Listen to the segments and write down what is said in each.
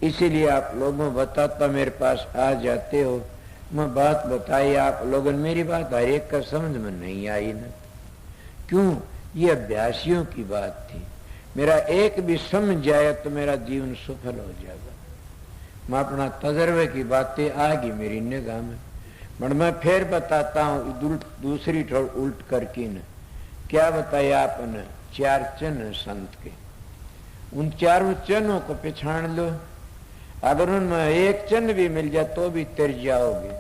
इसीलिए आप लोगों बताता मेरे पास आ जाते हो। मैं बात बताई, आप लोगों मेरी बात हर एक का समझ में नहीं आई ना। क्यों? ये अभ्यासियों की बात थी। मेरा एक भी समझ जाए तो मेरा जीवन सफल हो जाएगा। मैं अपना तजर्बे की बातें आ गई मेरी निगाह में, पर मैं फिर बताता हूँ दूसरी ठोड़ उल्ट करके न। क्या बताया आपने? 4 चिन्ह संत के। उन चारों चिन्हों को पहचान लो। अगर उनमें एक चिन्ह भी मिल जाए तो भी तर जाओगे,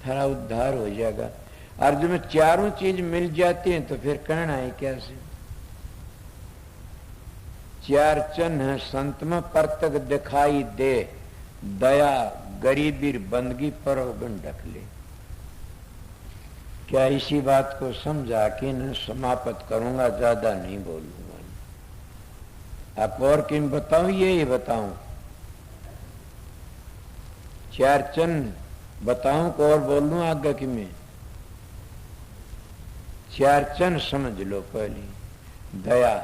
थारा उद्धार हो जाएगा। और जब में चारों चीज मिल जाती हैं तो फिर कहना है क्या से? 4 चिन्ह संत में परतक दिखाई दे, दया, गरीबी, बंदगी, परोगन ढक ले। क्या इसी बात को समझा के न समाप्त करूंगा, ज्यादा नहीं बोलूंगा। आप और किन बताऊं? ये बताऊं? 4 चिन्ह बताऊं को और बोल लूं आगे कि मैं? 4 चिन्ह समझ लो पहले। दया,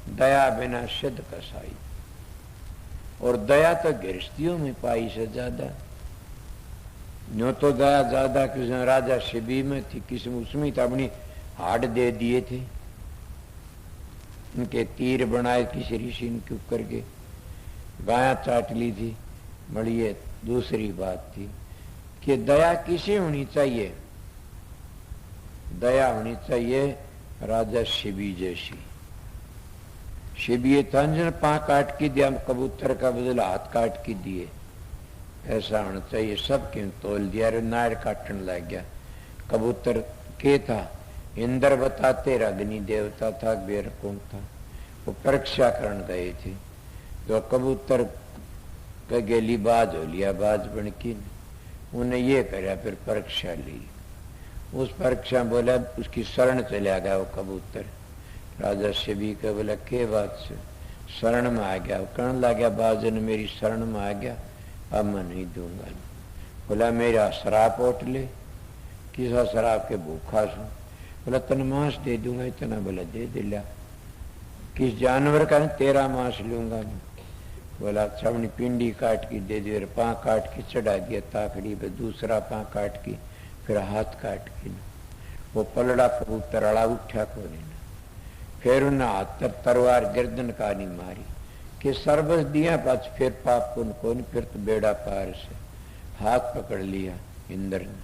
दया बिना सिद्ध कसाई। और दया तो गृहस्थियों में पाई से ज्यादा। नो तो दया ज्यादा किसी राजा शिबी में थी, किसी उसमें तो अपनी हाड़ दे दिए थे, उनके तीर बनाए किसी ऋषि के ऊपर के, गाया चाट ली थी। बड़ी ये दूसरी बात थी कि दया किसे होनी चाहिए? दया होनी चाहिए राजा शिबी जैसी। शिबी तंजन पां काट के दिया, कबूतर का बदला हाथ काट के दिए। ऐसा होना चाहिए। सब क्यों तोल दिया? नाड़ काटने लग गया। कबूतर के था? इंद्र बताते अग्नि देवता था, बेर कौन था? वो परीक्षा करने गए थे तो कबूतर का गेली बाज हो लिया, बाज बन की उन्हें ये कराया, फिर परीक्षा ली। उस परीक्षा बोला, उसकी शरण चला गया वो कबूतर। राजा से भी कह बोला के बात से शरण में आ गया? कहने लग गया, बाजन मेरी शरण में आ गया, अब मैं नहीं दूंगा। बोला मेरा शराब ओट ले। किसा शराब के भूखा सू? बोला तन मांस दे दूंगा। इतना बोला दे दिला। किस जानवर का? तेरा मांस लूंगा। बोला छवनी पिंडी काट की दे दी, पां काट के चढ़ा दिया ताकड़ी पे, दूसरा पां काट की, फिर हाथ काट के वो पलड़ा कबूतर अड़ा उठा को नहीं। फिर उन्हें हाथ तर तरवार गर्दन का नहीं मारी कि सर्वस दिया पास, फिर पाप को नहीं, फिर तो बेड़ा पार से हाथ पकड़ लिया इंद्र ने।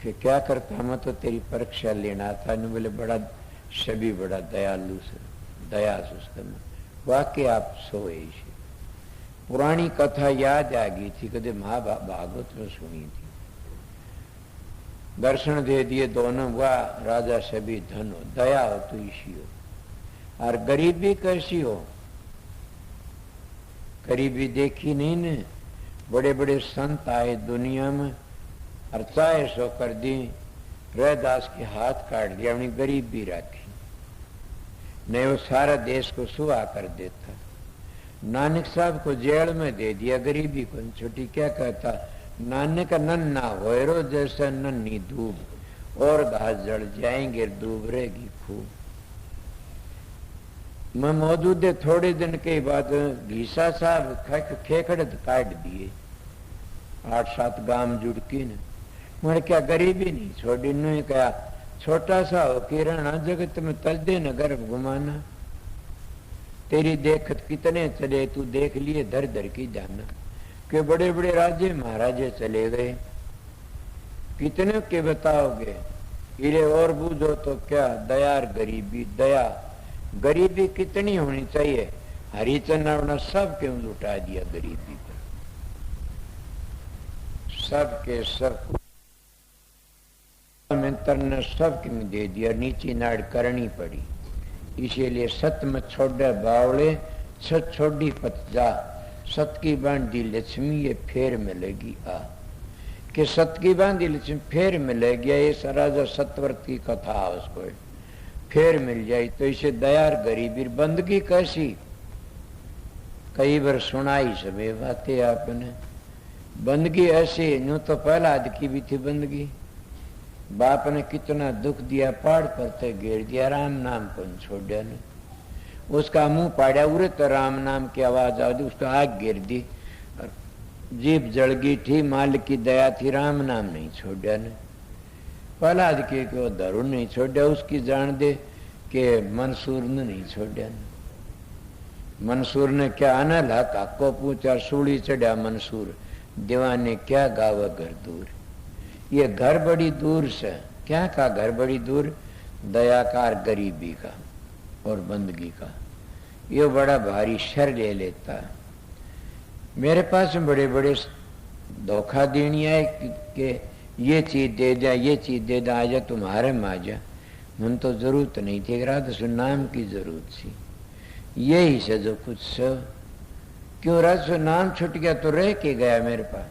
फिर क्या करता? मैं तो तेरी परीक्षा लेना था। नहीं बोले बड़ा सभी बड़ा दयालु से, दया से वाकई आप सोए। पुरानी कथा याद आ गई थी, कदे महाभागवत में सुनी थी। दर्शन दे दिए दोनों, वाह राजा सभी धन हो, दया हो तो इसी हो। और गरीबी कैसी हो? गरीबी देखी नहीं ने? बड़े बड़े संत आए दुनिया में और चाहे सो कर दी, रैदास के हाथ काट दिया, अपनी गरीबी रखी नहीं, वो सारा देश को सुहा कर देता। नानक साहब को जेल में दे दिया, गरीबी को छोटी। क्या कहता? नानक नन्ना होरो जैसे नन्ही धूप, और घास जड़ जाएंगे डूब रहेगी खूब। मैं मौजूद है, थोड़े दिन के बाद घीसा साहब खेखड़े काट दिए, 8-7 गांव जुड़ के न। मैंने क्या गरीबी नहीं छोड़ी? नहीं क्या छोटा सा हो किरण जगत में तजदे न गर्भ घुमाना। तेरी देखत कितने चले, तू देख लिए धर धर की जाना। के बड़े बड़े राजे महाराजे चले गए, कितने के बताओगे? इरे और बूझो तो क्या? दया गरीबी, दया गरीबी कितनी होनी चाहिए? हरिचंद्र ने सब क्यों लुटा दिया गरीबी पर? सब के सब मित्र ने सब क्यों दे दिया? नीची नाड़ करनी पड़ी। इसीलिए सत में छोड़े बावले, सत छोड़ी पत जा, सत की बांधी लक्ष्मी ये फेर मिलेगी आ। कि सत की बांधी लक्ष्मी फेर मिलेगी, ये राजा सतवर्त की कथा उसको फेर मिल जाए। तो इसे दया गरीबी बंदगी कैसी? कई बार सुनाई सभी बातें आपने। बंदगी ऐसी यूं तो पहला की भी थी बंदगी। बाप ने कितना दुख दिया, पहाड़ पर ते घेर दिया, राम नाम को छोड़ा नहीं। उसका मुंह पाड़ा उरे तो राम नाम की आवाज आ दी, उसका आग गिर दी, जीभ जल गई थी। मालिक की दया थी, राम नाम नहीं छोड़ा ने। प्रहलाद के वो धरु नहीं छोड़ा, उसकी जान दे कि मंसूर ने नहीं छोड़ा। मंसूर ने क्या अनल हक हको पूछा, सूली चढ़ा मंसूर, दीवाने क्या गावा घर दूर। ये घर बड़ी दूर से, क्या का घर बड़ी दूर, दयाकार गरीबी का और बंदगी का। ये बड़ा भारी शर ले लेता है। मेरे पास बड़े बड़े धोखा देनी है कि ये चीज दे दिया, ये चीज दे दिया, आजा तुम्हारे में आ जा। मन तो जरूरत नहीं थी, राधा नाम की जरूरत थी। यही से जो कुछ से क्यों राधा नाम छूट गया तो रह के गया मेरे पास।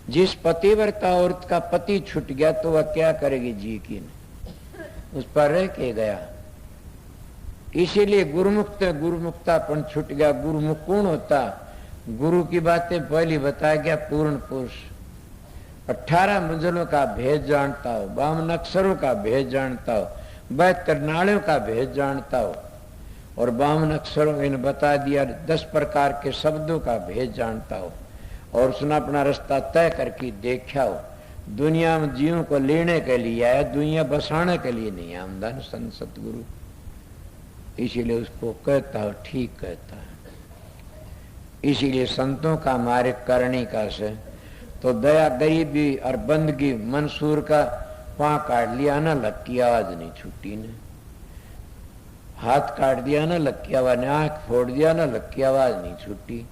जिस पतिव्रता औरत का पति छूट गया तो वह क्या करेगी जी की ने, उस पर रह के गया। इसीलिए गुरुमुक्तापन छूट गया। गुरुमुख कौन होता, गुरु की बातें पहली बताया गया, पूर्ण पुरुष 18 मंजिलों का भेद जानता हो, 52 अक्षरों का भेद जानता हो, 72 नाड़ियों का भेद जानता हो, और 52 अक्षरों इन बता दिया 10 प्रकार के शब्दों का भेद जानता हो, और उसने अपना रास्ता तय करके देखा हो। दुनिया में जीवों को लेने के लिए आया, दुनिया बसाने के लिए नहीं आमदान संत सतगुरु। इसीलिए उसको कहता हो, ठीक कहता है। इसीलिए संतों का मार्ग करने का से तो दया गरीबी और बंदगी मंसूर का पां काट लिया ना, लक की आवाज नहीं छुट्टी ने। हाथ काट दिया ना, लक की आवाज ने। आंख फोड़ दिया ना, लक की आवाज नहीं छुट्टी।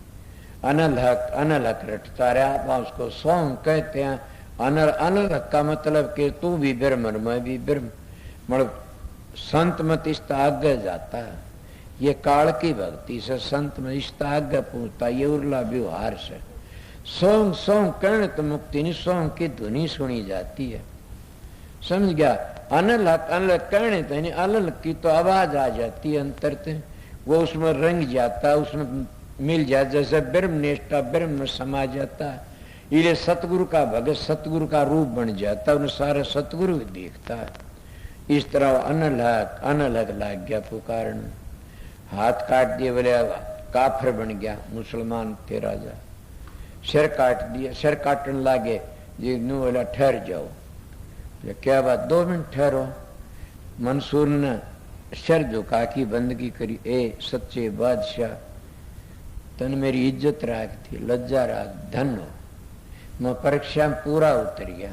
अनल हक रटता रहा। आप उसको सोम कहते हैं। अनल हक का मतलब कि तू भी ब्रह्म मैं भी ब्रह्म, मतलब संत मत इस आगे जाता है। ये काल की भक्ति से संत में इस आगे पूछता, ये उर्ला व्यवहार से सोंग सोंग कहने तो मुक्ति नहीं, सोंग की धुनी सुनी जाती है। समझ गया। अनल कहने तो नहीं, अलल की तो आवाज आ जाती है अंतर से, वो उसमें रंग जाता है, उसमें मिल जाता, जैसे ब्रह्म निष्ठा ब्रह्म में समा जाता है। इसलिए सतगुरु का भगत सतगुरु का रूप बन जाता है, उन्हें सारा सतगुरु देखता है। इस तरह अनलग लाग गया पुकारन। हाथ काट दिए, बोले काफिर बन गया, मुसलमान थे राजा। सिर काट दिया, सिर काटने लागे जी, नू बोला ठहर जाओ। क्या बात, 2 मिनट ठहरो। मंसूर ने सिर झुका की बंदगी करी। ए सच्चे बादशाह, तन मेरी इज्जत राख थी, लज्जा राख, धन हो। मैं परीक्षा में पूरा उतर गया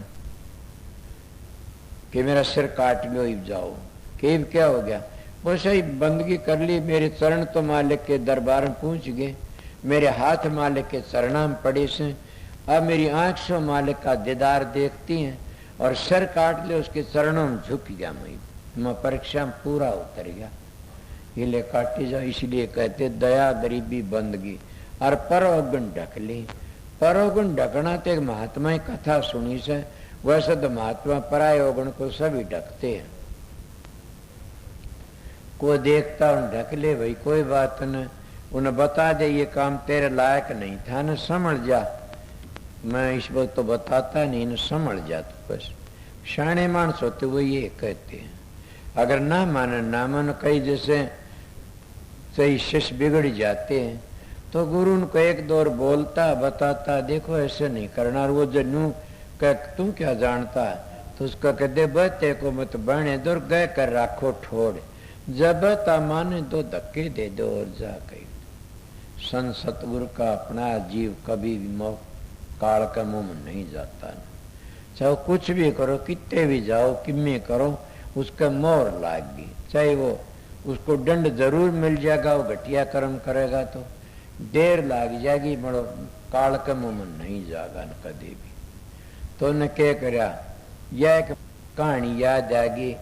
कि मेरा सिर काट लो, इब जाओ। कि क्या हो गया, वो सही बंदगी कर ली, मेरे चरण तो मालिक के दरबार में पहुंच गए, मेरे हाथ मालिक के चरणा में पड़े से, अब मेरी आंख से मालिक का दीदार देखती हैं, और सिर काट ले उसके चरणों में झुक गया। मैं परीक्षा में पूरा उतर गया। ये ले काटी जाओ। इसलिए कहते दया गरीबी बंदगी और परोगुण ढक ली। परोगुण ढकना तो एक महात्मा की कथा सुनी से, वैसे तो महात्मा परायोगुण को सभी ढकते हैं। को देखता उन ढक ले, भाई कोई बात न, उन्हें बता दे ये काम तेरे लायक नहीं था न, समझ जा। मैं इस वक्त तो बताता नहीं न, समझ जा तो बस। शाणे मानस होते वो ये कहते हैं। अगर ना माने कई जैसे सही शिष्य बिगड़ जाते हैं तो गुरु उनको एक दौर बोलता बताता, देखो ऐसे नहीं करना। और वो जनू कह तू क्या जानता है, तो उसका कहते बते को मत बने दूर गए कर राखो ठोड़, जब ता माने दो धक्के दे दो और जा कही। संत सतगुरु का अपना जीव कभी भी मोह काल का मुंह में नहीं जाता न। चाहे कुछ भी करो, कितने भी जाओ, किम्मे करो, उसका मोर लागी। चाहे वो उसको दंड जरूर मिल जाएगा, वो घटिया कर्म करेगा तो देर लाग जाएगी, मरो काल के मुंह में नहीं जाएगा न कभी भी। तो ने क्या करा, यह एक कहानी याद आएगी।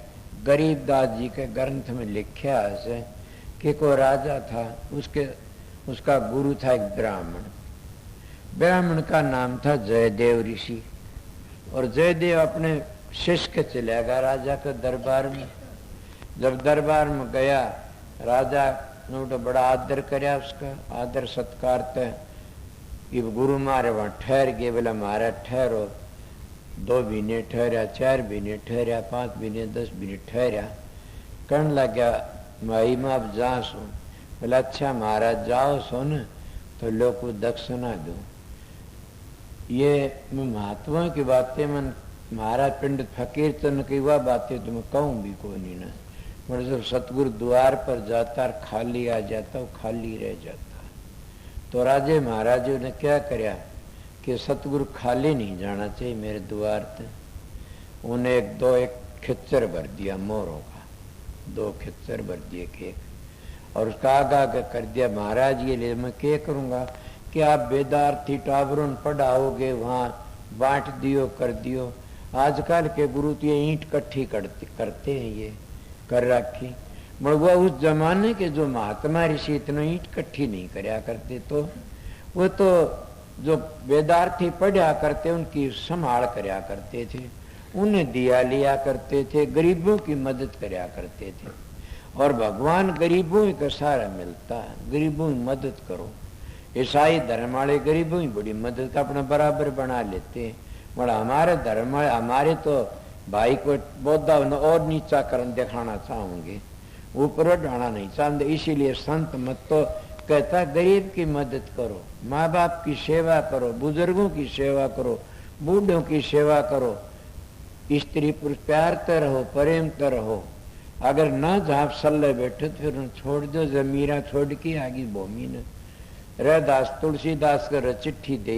गरीबदास जी के ग्रंथ में लिखा है कि कोई राजा था, उसका गुरु था एक ब्राह्मण। ब्राह्मण का नाम था जयदेव ऋषि। और जयदेव अपने शिष्य के चला गया राजा के दरबार में। जब दरबार में गया, राजा ने तो बड़ा आदर करया, उसका आदर सत्कार तय। ये गुरु मारे वहां ठहर गए, बोला मारा ठहरो। 2 महीने ठहरा, 4 महीने ठहरा, 5 महीने, 10 महीने ठहरा। कहने लग गया माई में अब जा सो। बोला अच्छा महाराज जाओ सो न तो लोग को दक्षिणा दो। ये महात्मा की बातें मन महाराज पंडित फकीर तो न कई वह बातें तो मैं कहूँ भी को नहीं ना। मतलब जब सतगुरु द्वार पर जाता और खाली आ जाता वो खाली रह जाता। तो राजे महाराजों ने क्या करया कि सतगुरु खाली नहीं जाना चाहिए मेरे द्वार पे। उन्हें एक खिच्चर भर दिया मोरों का, 2 खिच्चर भर दिए केक और उसका आगा कर दिया महाराज ये ले मैं क्या करूँगा कि आप बेदार्थी टावरों पढ़ाओगे वहाँ बांट दियो कर दियो। आजकल के गुरु तो ये ईंट कट्ठी करते हैं ये कर रखी। मगर वह उस जमाने के जो महात्मा ऋषि इतना ईंट कट्ठी नहीं करया करते। तो वो तो जो वेदार्थी पढ़ा करते उनकी संभाल करया करते थे, उन्हें दिया लिया करते थे, गरीबों की मदद करया करते थे। और भगवान गरीबों का सहारा मिलता है, गरीबों की मदद करो। ईसाई धर्म वाले गरीबों की बड़ी मदद का अपना बराबर बना लेते हैं। मगर हमारे धर्म वाले हमारे तो भाई को बौद्धा और नीचा करन दिखाना चाहोगे, ऊपर डाना नहीं चाहते। इसीलिए संत मत तो कहता गरीब की मदद करो, माँ बाप की सेवा करो, बुजुर्गों की सेवा करो, बूढ़ों की सेवा करो, स्त्री पुरुष प्यार तो रहो, प्रेम तो रहो। अगर न जहाँ सल्ले बैठे तो फिर छोड़ दो। जमीरा छोड़ के आगे भूमि न रहदास तुलसीदास को चिट्ठी दे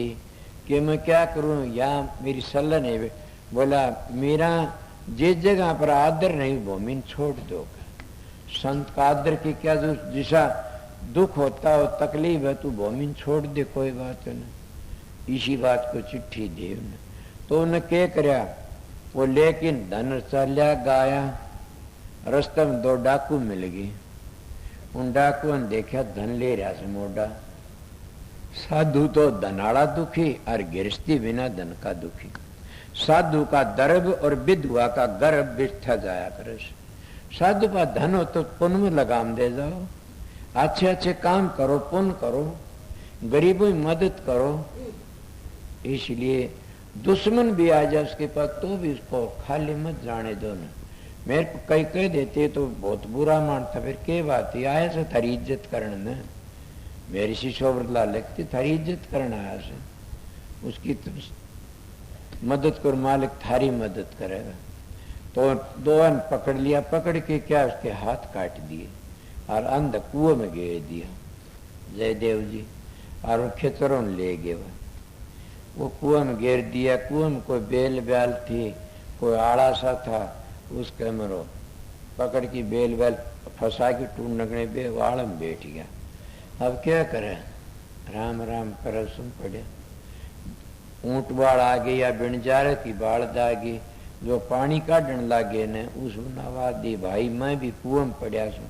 कि मैं क्या करूं यहाँ मेरी सल्ला नहीं। बोला मेरा जिस जगह पर आदर नहीं भूमि छोड़ दो। संत का आदर की क्या जो जिसा दुख होता हो तकलीफ है तू भूमि छोड़ दे, कोई बात नहीं। इसी बात को चिट्ठी दे तो उन्हें क्या करया वो लेकिन धन चलिया गाया। रास्ते में 2 डाकू मिल गए। उन डाकुओं ने देखा धन ले रहा से मोड़ा। साधु तो धनाड़ा दुखी और गृहस्थी बिना धन का दुखी। साधु का दर्भ और विधवा का गर्भ बिठा जाया करे। साधु का धन हो तो पुण्य में लगाम दे जाओ, अच्छे अच्छे काम करो, पुण्य करो, गरीबों की मदद करो। इसलिए दुश्मन भी आ जाए उसके पास तो भी उसको खाली मत जाने दो न। मेरे को कई कह देते तो बहुत बुरा मानता, फिर क्या बात है आया से थारी इज्जत करने न। मेरी शिशोवरला लगती थारी इज्जत करना आया से, उसकी तो मदद कर मालिक थारी मदद करेगा। तो 2 पकड़ लिया, पकड़ के क्या उसके हाथ काट दिए और अंध कुएं में गिर दिया जयदेव जी। और खेतरों ले गए वो कुएं में गिर दिया। कुएं में कोई बेल बैल थी, कोई आड़ा सा था, उसके मरो पकड़ की बेल बैल फंसा के टूटने पे वाड़ में बैठ गया। अब क्या करे, राम राम कर सुन पड़े। ऊंट बाढ़ आ गई या बिणजार की बाढ़ जागी, जो पानी काटने लागे ने उस आवाज दी भाई मैं भी कुएं में पड़ा सू।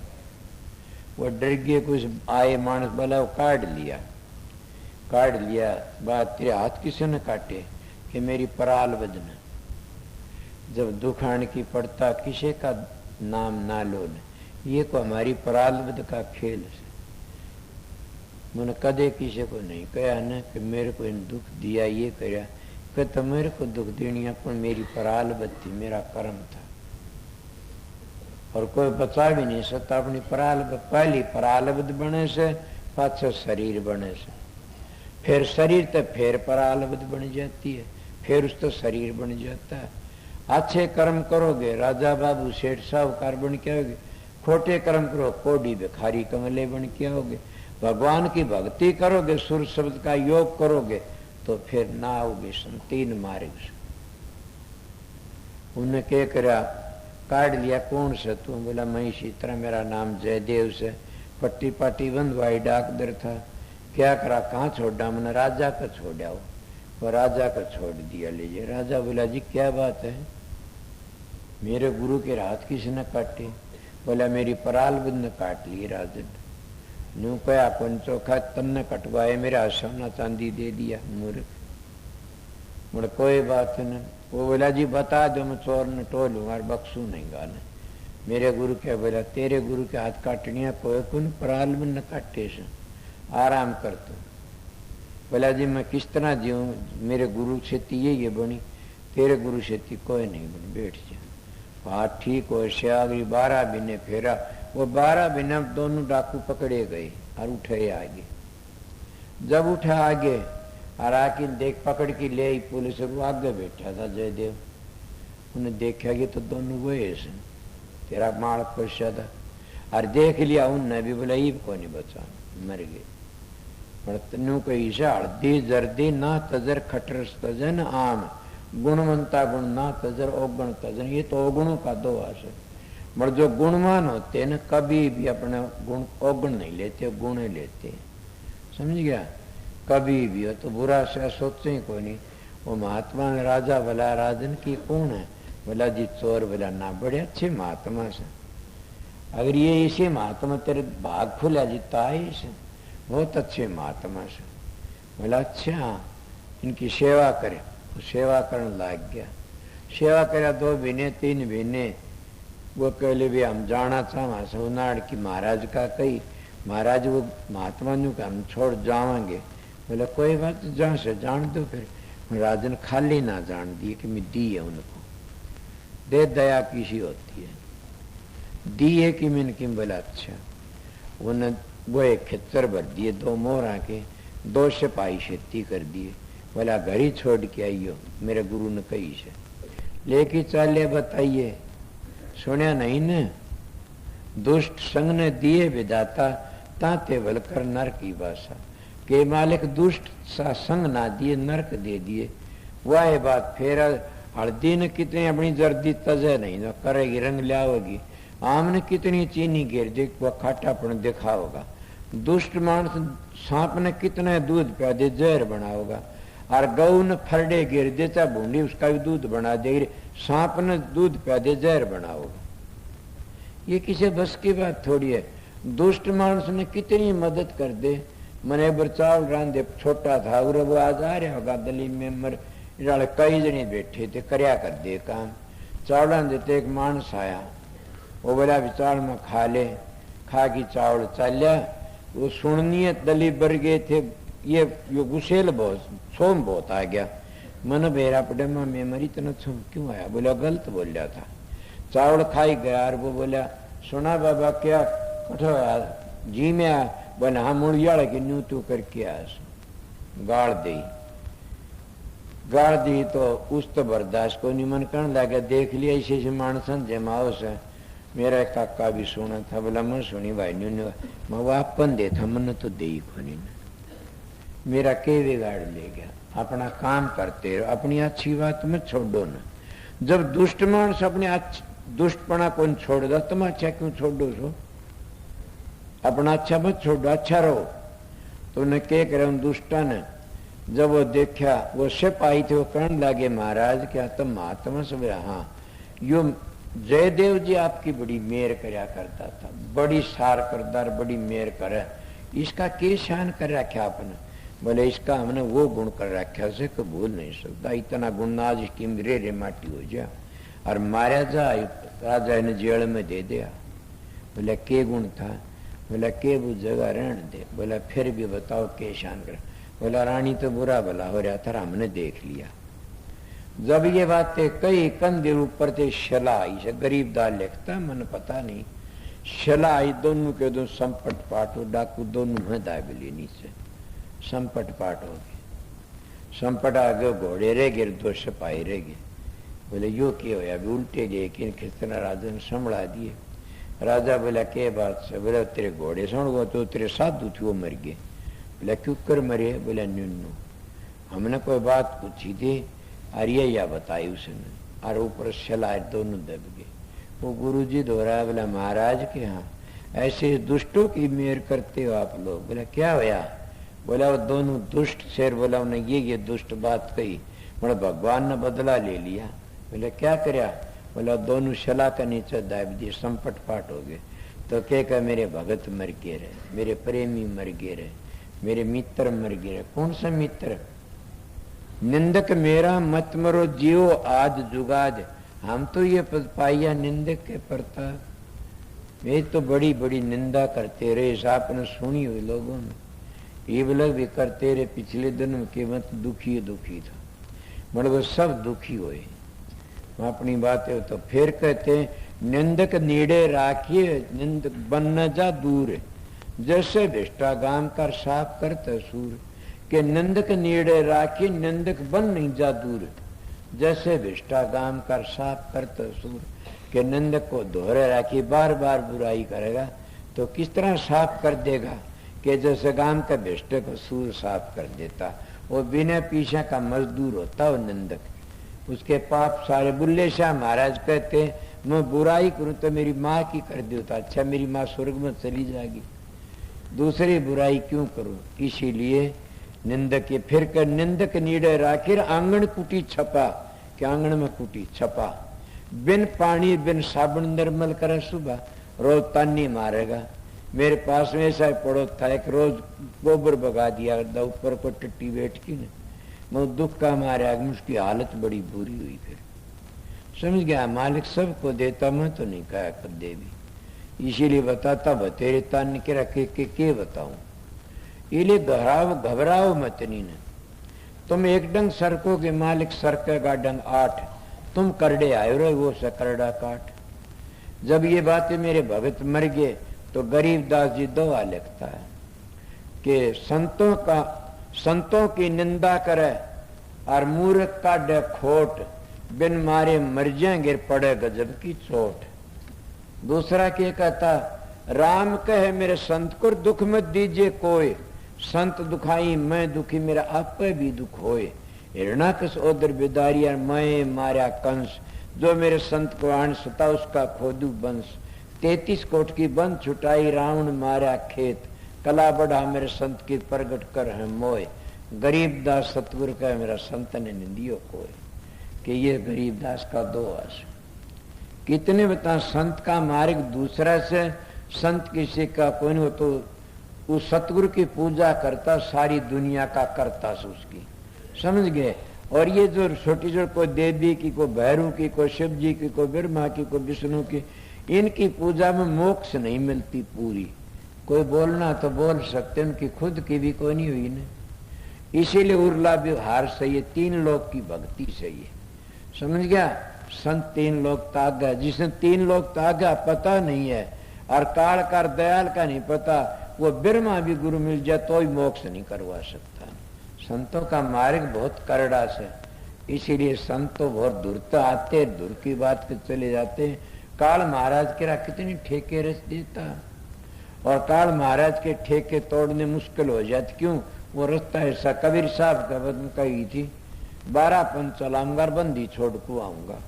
वो डर गए, कुछ आए मानस बोला वो काट लिया। बात तेरे हाथ किसी ने काटे कि मेरी पराल बदना। जब दुखान की पड़ता किसी का नाम ना लो ने, ये को हमारी पराल बद का खेल से। मैंने कदे किसी को नहीं कहा ना कि मेरे को इन दुख दिया ये करया, कि तो मेरे को दुख देनी अपन मेरी पराल बद थी, मेरा कर्म था। और कोई बचा भी नहीं सकता अपनी पराल बद। पहली पराल बद बने से पाछो शरीर बने से, फिर शरीर तो फिर पराल बद बन जाती है, फिर उस तो शरीर बन जाता है। अच्छे कर्म करोगे राजा बाबू सेठ साहूकार बन के आओगे, खोटे कर्म करो कोडी भिखारी कमले बन के आओगे। भगवान की भक्ति करोगे, सुर शब्द का योग करोगे तो फिर ना आओगे 3 मार्ग से। उन्हें क्या करा, काट लिया। कौन से तू? बोला मैं इसी तरह मेरा नाम जयदेव से, पट्टी पाटी बंधवाई डाक दर था। क्या करा, कहाँ छोड़ा? मैंने राजा का छोड़ा हो। वो राजा का छोड़ दिया लीजिए। राजा बोला जी क्या बात है, मेरे गुरु के हाथ किसी ने काटे? बोला मेरी पराल बद ने काट ली राजन। न्यू कया कौन चौखा तन्ने कटवाए, मेरा सोना चांदी दे दिया मूर्ख। बोले कोई बात नहीं। वो बोला जी बता दो मैं चोर ने टोलूंगा और बख्शू नहीं गाने। मेरे गुरु क्या? बोला तेरे गुरु के हाथ काटनिया कोई कौन पराल बद ने काटे से, आराम कर तू। बोला जी मैं किस तरह जीऊं, मेरे गुरु खेती ये बनी, तेरे गुरु खेती कोई नहीं बनी, बैठ जा। हाँ ठीक हो। श्यागरी 12 महीने फेरा वो 12 बिना दोनों डाकू पकड़े गए और उठे आगे। जब उठा आगे और आके देख पकड़ के ले पुलिस वो आगे बैठा था जयदेव। उन्हें देखा कि तो दोनों वो तेरा माल खुशा था और देख लिया उनने भी बोला ये को नहीं बचा, मर गए। पर तनु कही से हल्दी जर्दी ना तजर खटर तजन आम गुणवंता गुण ना तजर अवगुण तजन। ये तो अवगुणों का दो आश है। मगर जो गुणवान होते हैं ना कभी भी अपने गुण अवगुण नहीं लेते, गुण लेते। समझ गया? कभी भी हो तो बुरा से सोचे ही कोई नहीं। वो महात्मा ने राजा बोला राजन की कौन है? बोला जी चोर। बोला ना बड़े अच्छे महात्मा से, अगर ये इसे महात्मा तेरे भाग खुला जीता है इसे, बहुत अच्छे महात्मा से। बोला अच्छा इनकी सेवा करे। वो सेवा करने लग गया। सेवा करा 2 महीने 3 महीने। वो कहले भी हम जाना चाह सोनाड़ की महाराज का कही महाराज वो महात्मा नु का हम छोड़ जावांगे। बोला कोई बात जहाँ से जान दो। फिर राजन खाली ना जान दिए कि मैं दी है उनको। दे दया किसी होती है, दिए कि मैंने किम। बोला अच्छा। उन्हें वो एक खच्चर भर दिए 2 मोहरा के, 2 सिपाही खेती कर दिए। बोला घर ही छोड़ के आइयो, मेरे गुरु ने कही से लेके चले। बताइए सुनिया नहीं न? दुष्ट संग ने दिए विदाता ताते बलकर नर की भाषा के मालिक दुष्ट सा संग ना दिए नरक दे दिए। वह बात फिर हल्दी ने कितनी अपनी जर्दी तजे नहीं न करेगी, रंग लाओगी। आम ने कितनी चीनी गिर दे वह खाटापन दिखाओगा। दुष्ट मानस सांप ने कितना दूध पिया दे जहर बनाओगा। और गऊ ने फरडे गिर दे चाहे भूडी उसका भी दूध बना दे। सांप ने दूध पिया दे जहर बनाओगा। ये किसी बस की बात थोड़ी है। दुष्ट मानस ने कितनी मदद कर दे। मने बचाव रांधे छोटा था और वो आज आ रहा होगा दलील मेंबर कई जने बैठे थे करया कर दे काम। चावल देते एक मानस आया। वो बोला चावल में खा ले। खा की चावल चालिया। वो सुननी दली बर गए थे। ये गुसेल बहुत सोम बहुत आ गया। मन बेरा पड़े मैं मरी तना सोम क्यों आया? बोला गलत बोल रहा था। चावल खाई गया और वो बोला सुना बाबा क्या कठो जी में आ? बोला हाँ मुड़ियाड़ के न्यू तू करके आया। गाड़ दी तो उस तो बर्दाश्त को नहीं मन करने लगा। देख लिया इसे मानसन जमाओ से। मेरा काका भी सुना था। बोला मैं सुनी भाई मैं वापन दे था मन तो दे ही खोनी ने। मेरा के बिगाड़ ले गया। अपना काम करते रहो, अपनी अच्छी बात में छोड़ो ना। जब दुष्ट मानस अपने दुष्टपना कौन छोड़ दो, तुम अच्छा क्यों छोड़ो सो? अपना अच्छा मत छोड़ो, अच्छा रहो। तो उन्हें क्या करे दुष्टा ने? जब वो देखा वो सिपाही थे, वो कहने लगे महाराज क्या तुम महात्मा से? हाँ यो जयदेव जी आपकी बड़ी मेहर करया करता था, बड़ी सार करदार, बड़ी मेहर करे। इसका के शान कर रखा आपने? बोले इसका हमने वो गुण कर रखा से को भूल नहीं सकता। इतना गुण आज इसकी रे माटी हो जा और मारा जा। राजा ने जेल में दे दिया। बोले के गुण था? बोला के वो जगह रहने दे। बोला फिर भी बताओ के शान कर? बोला रानी तो बुरा भला हो रहा था, हमने देख लिया। जब ये बातें कई कंधे ऊपर थे शला आई से गरीब दाल लिखता मन पता नहीं। शला आई दोनों के दो संपट पाट हो। डाकू दोनों में दाबली नीचे संपट पाट हो गए। संपट आ गए, घोड़े रह गए, 2 सिपाही रह गए। बोले यो क्या होया? अभी उल्टे गए कि कितना राजा ने संभला दिए। राजा बोला के बात से? बोला तेरे घोड़े सुन गो तो तेरे साधु थी वो मर गए। बोला क्यों कर मरे? बोला न्यूनू हमने कोई बात पूछी थी और ये या बताई उसने और ऊपर शला दोनों दब गए। वो गुरु जी दोहरा। बोला महाराज के हाँ ऐसे दुष्टों की मेहर करते हो आप लोग। बोला क्या होया? बोला वो दोनों दुष्ट शेर। बोला उन्हें ये दुष्ट बात कही। बोला भगवान ने बदला ले लिया। बोले क्या करया? बोला दोनों शला का नीचे दाब दिए, संपट पाट हो गए। तो क्या मेरे भगत मर गए रहे, मेरे प्रेमी मर गए रहे, मेरे मित्र मर गए रहे। कौन सा मित्र? निंदक मेरा मत मरो जियो आज जुगाज। हम तो ये पाइया निंदक के परता। वे तो बड़ी बड़ी निंदा करते रहे। आपने सुनी हुई लोगों ने ये लोग भी करते रहे। पिछले दिन के मत दुखी था, मतलब सब दुखी हुए। अपनी बातें तो फिर कहते हैं निंदक नीड़े राखिए निंदक बन न जा दूर, जैसे विष्टागाम कर साफ करते सूर। के निंदक नीड़े राखिए निंदक बन नहीं जा दूर, जैसे विष्टागाम कर साफ करते सूर। के निंदक को दोहरे राखी बार बार बुराई करेगा तो किस तरह साफ कर देगा कि जैसे गांव का विष्ट को सूर साफ कर देता। वो बिना पीछे का मजदूर होता वो निंदक, उसके पाप सारे। बुल्ले शाह महाराज कहते मैं बुराई करूं तो मेरी माँ की कर देता, अच्छा मेरी माँ स्वर्ग में चली जाएगी, दूसरी बुराई क्यों करूं। इसीलिए निंदक के फिर कर निंदक नीड़े राखिर आंगन कुटी छपा, कि आंगन में कुटी छपा। बिन पानी बिन साबुन निर्मल करे सुबह, रोज तानी मारेगा। मेरे पास में ऐसा पड़ो था एक रोज गोबर बगा दिया ऊपर को टट्टी बैठ की ने, मैं दुख का मारे उसकी हालत बड़ी बुरी हुई। फिर समझ गया मालिक सबको देता, मैं तो नहीं कहा कदे भी। इसीलिए बताता बतेरे तान के रखे के बताऊं। इले घबराओ मत नी ने, तुम एक डंग सरको के मालिक सरकेगा डंग 8, तुम करड़े आयो रे वो से करड़ा काट। जब ये बातें मेरे भगत मर गए तो गरीबदास जी दुआ लिखता है कि संतों की निंदा करे और मूर्ख काढ़े खोट, बिन मारे मर जाएंगे पड़े गजब की चोट। दूसरा क्या कहता, राम कहे मेरे संत को दुख मत दीजिए कोई, संत दुखाई मैं दुखी मेरा आप पे भी दुख होए। हिरणाकश ओदर बिदारिया मैं मारा कंस, जो मेरे संत को आन सता उसका खोदू बंश। 33 कोट की बंद छुटाई रावण मारा खेत, कला बढ़ा मेरे संत की प्रगट कर है मोय। गरीबदास सतगुरु का मेरा संत ने निंदियो कोय। कि ये गरीबदास का दो आस कितने बता। संत का मार्ग दूसरा से, संत किसी का कोई नहीं हो तो उस सतगुरु की पूजा करता, सारी दुनिया का करता से उसकी, समझ गए। और ये जो छोटी छोटी कोई देवी की, कोई भैरू की, कोई शिव जी की, कोई ब्रह्मा की, कोई विष्णु की, इनकी पूजा में मोक्ष नहीं मिलती पूरी। कोई बोलना तो बोल सकते, उनकी खुद की भी कोई नहीं हुई ना। इसीलिए उर्ला व्यवहार सही है, 3 लोग की भक्ति सही है, समझ गया। संत 3 लोग तागा, जिसने 3 लोग तागा पता नहीं है और काल कर दयाल का नहीं पता, वो ब्रह्मा भी गुरु मिल जाए तो ही मोक्ष नहीं करवा सकता। संतों का मार्ग बहुत करड़ा से, इसीलिए संत तो बहुत दूर आते, दूर की बात के चले जाते। काल महाराज के कितनी ठेके रस देता, और काल महाराज के ठेके तोड़ने मुश्किल हो जाते। क्यों? वो रास्ता ऐसा कबीर साहब का बदम कही थी, 12 पंच चलाऊंगा बंदी छोड़ को आऊंगा,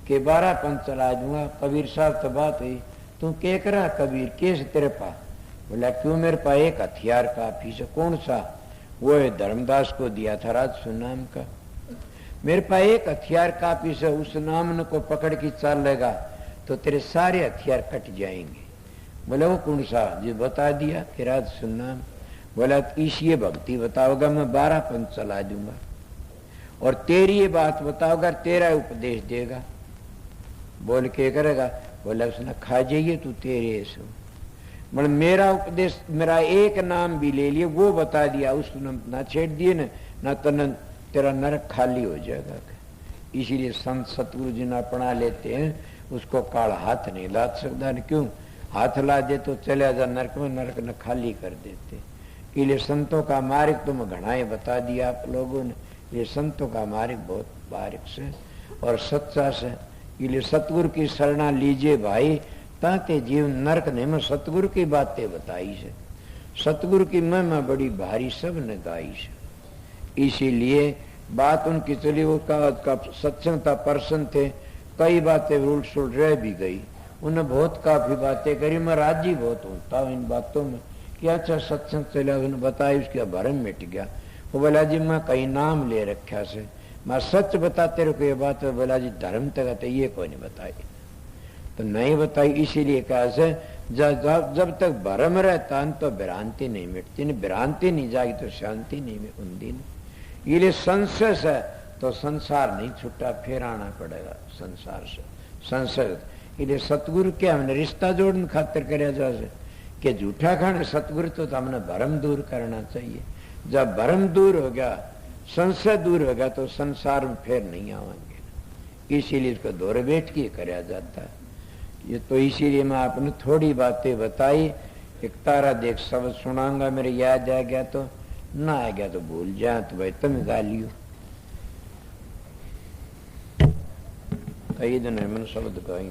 कि 12 पंच चला दूंगा। कबीर साहब तो बात हुई, तू के करा कबीर, केस तेरे पास? बोला क्यों, मेरे पास एक हथियार काफी से। कौन सा? वो है धर्मदास को दिया था राजसु नाम का। मेरे पास एक हथियार काफी से, उस नाम को पकड़ के चल लेगा तो तेरे सारे हथियार कट जाएंगे। बोले वो कौन सा? जी बता दिया कि राजसु नाम। बोला इसी भक्ति बताओगा मैं 12 पंच चला दूंगा, और तेरी ये बात बताओगा तेरा उपदेश देगा। बोल के करेगा? बोला उसने खा जाइए तू तेरे ऐसे। मतलब मेरा उपदेश, मेरा एक नाम भी ले लिया, वो बता दिया, उसने ना छेड़ दिए ना तो तेरा नरक खाली हो जाएगा। इसीलिए संत सतगुरु जी ना अपना लेते हैं, उसको काल हाथ नहीं ला सकता। क्यों? हाथ ला दे तो चले जा नरक में, नरक न खाली कर देते। इसलिए संतों का मार्ग तुम घनाए बता दिया आप लोगों ने। ये संतों का मार्ग बहुत बारीक से और सच्चा से। इसलिए सतगुरु की शरणा लीजिए भाई, ताते जीवन नरक नहीं। मैं सतगुरु की बातें बताई से, सतगुरु की महिमा बड़ी भारी सब ने गाई से। इसीलिए बात उनकी चली, वो का सत्संग था, पर्सन थे, कई बातें उल्ट सुलट रह भी गई। उन्हें बहुत काफी बातें करी, मैं राजी बहुत होता हूँ इन बातों में कि अच्छा सत्संग चला, उन्हें बताया, उसका भरम मिट गया। वो बोला जी मैं कहीं नाम ले रखा से, मैं सच बताते रहो ये बात। बोला जी धर्म तक ये कोई नहीं बताई, तो नहीं बताई। इसीलिए कहा से जब तक भरम रहता तो भ्रांति नहीं मिटती, भ्रांति नहीं जाएगी तो शांति नहीं मिलती। ये संशय है तो संसार नहीं छुट्टा, फिर आना पड़ेगा संसार से। संशय इसलिए सतगुरु के हमने रिश्ता जोड़ने खातिर करे जा कि झूठा खाने सतगुरु तो हमने भरम दूर करना चाहिए। जब भरम दूर हो गया, संशय दूर हो गया, तो संसार में फिर नहीं आवेंगे। इसीलिए इसको दौर बैठ के कराया जाता है। ये तो इसीलिए मैं आपने थोड़ी बातें बताई। एक तारा देख शब्द सुनाऊंगा, मेरे याद आ गया तो, ना आ गया तो भूल जा, तो भाई तुम गालियो कई दिन है मैंने शब्द गाई।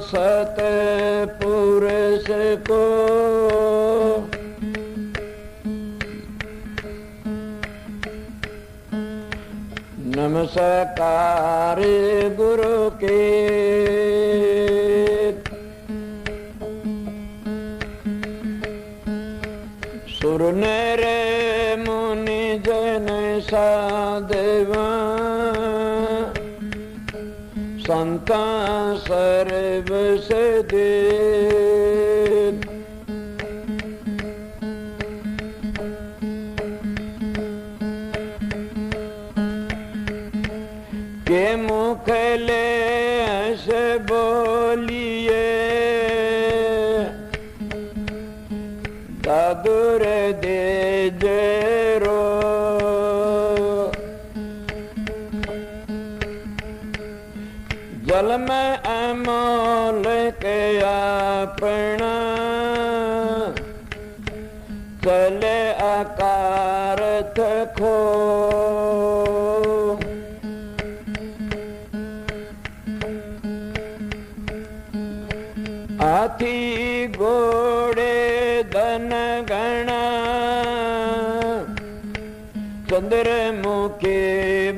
सतपुरुष को नमस्कार गुरु के, सुर नर मुनि जन साधवा संता सर्व सदे, के मुख ले हस बोलिए दादुर दे जरो, जल में अमोल के अपना चले आकार खो, हाथी घोड़े धन गणा चंद्रमुखी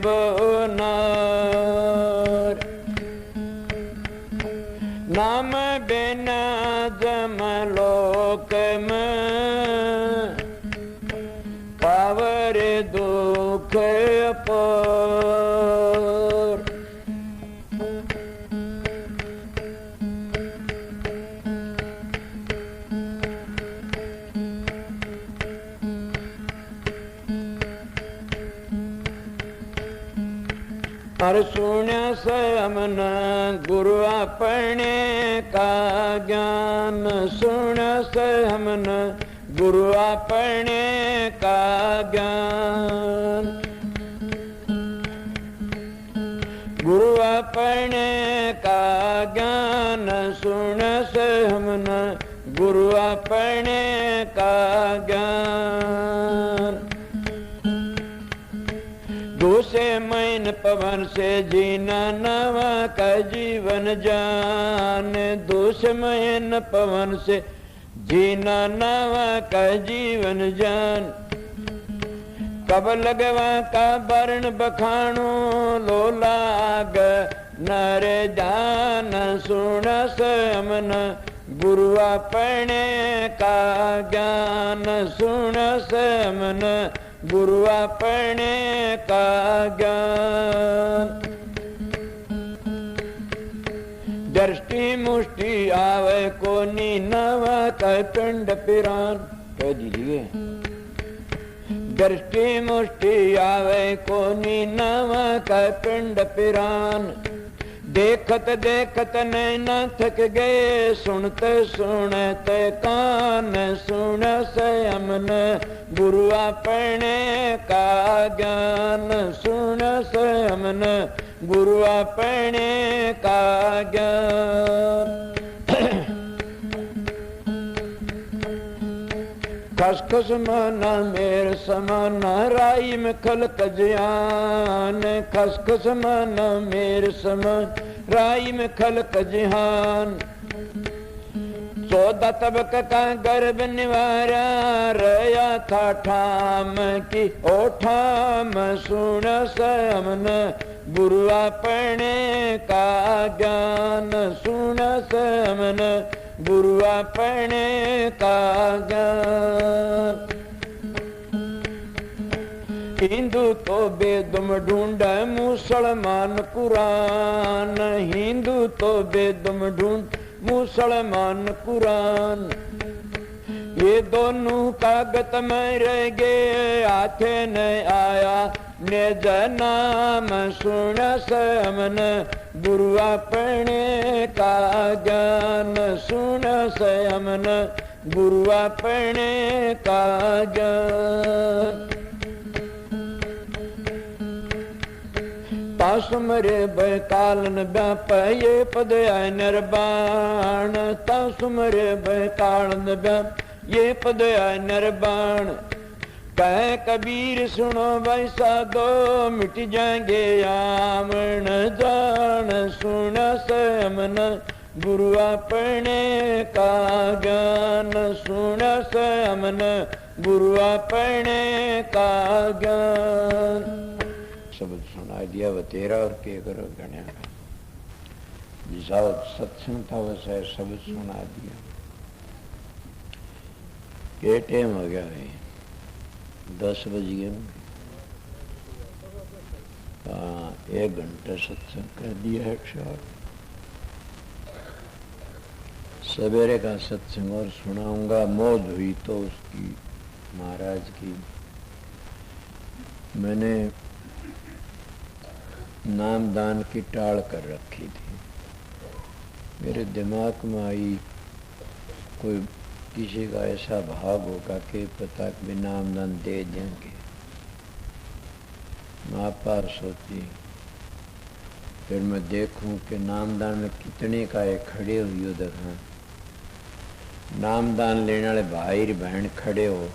बोनार, नाम बिना जमलोक में पावर दुख पर, और सुण्य से हमन गुरु अपने का ज्ञान, सुण्य से हमन गुरु अपने का ज्ञान, गुरु अपने का ज्ञान, सुण्य से हमन गुरु अपने का ज्ञान, दूसरे मैन पवन से जीना नवा का जीवन जान, दूसरे मैन पवन से जीना नवा का जीवन जान, कब लगवा का वर्ण बखाणो लो लाग नर जान, सुन समन गुरु अपने का ज्ञान, सुन समन गुरु अपने का ज्ञान, दृष्टि मुष्टि आवे को नी नवा का पिंड पिरान, कह दीजिए दृष्टि मुष्टि आवे को नी नवा का पिंड पिरान, देखत देखत नैना थक गए, सुनते सुनते कान, सुन से हमन गुरु अपने का ज्ञान, सुन से हमन गुरु अपने का ज्ञान, खसखस माना मेर समाना राई में खलक जिहान, खसखस माना मेर समान राई में खलक जिहान, 14 तबक का गर्भ निवारा रया था ठाम की ओ ठाम, सुन समन गुरु अपने का ज्ञान, सुन समन गुरु अपने का ज्ञान, हिंदू तो बेदम ढूंढे मुसलमान कुरान, हिंदू तो बेदम ढूंढ मुसलमान कुरान। ये दोनों कागत में रह गए, हाथे न आया निज नाम सुन से हमने गुरु अपने का ज्ञान। सुन से हमने गुरु अपने का ज्ञान। तासुमरे बैकालन व्याप ये पद आय निर्वाण। तासुमरे बैकालन व्याप ये पद आय निर्वाण। कह कबीर सुनो वैसा दो मिट जाएंगे आमन जान। सुन से हमन गुरु अपने का ज्ञान। सुन से हमन गुरु अपने का ज्ञान। शब्द सुना दिया वो तेरा और के करो गण्या का। जिसा सत्संग था वैसा शब्द सुना दिया। ये टाइम हो गया है 10 बज गए। हाँ 1 घंटा सत्संग कर दिया है। सवेरे का सत्संग और सुनाऊंगा। मौज हुई तो उसकी महाराज की। मैंने नामदान की टाल कर रखी थी। मेरे दिमाग में आई कोई किसी का ऐसा भाव होगा कि पता भी नामदान दे देंगे। महापार सोची, फिर मैं देखूं कि नामदान में कितने का है खड़े हुए देखा। नामदान लेने वाले भाई बहन खड़े हो।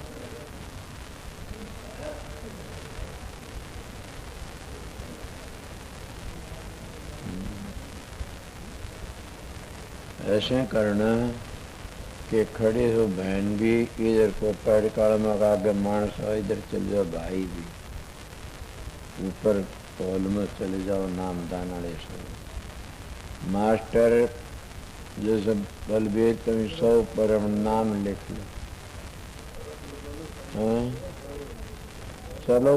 ऐसे करना कि खड़े हो बहन भी इधर को पैर काल में आगे मानस इधर चले जाओ। भाई भी ऊपर हॉल में चले जाओ। नामदान वाले सब मास्टर जैसे बलबीर तुम 100 पर नाम लिख लो। हाँ चलो।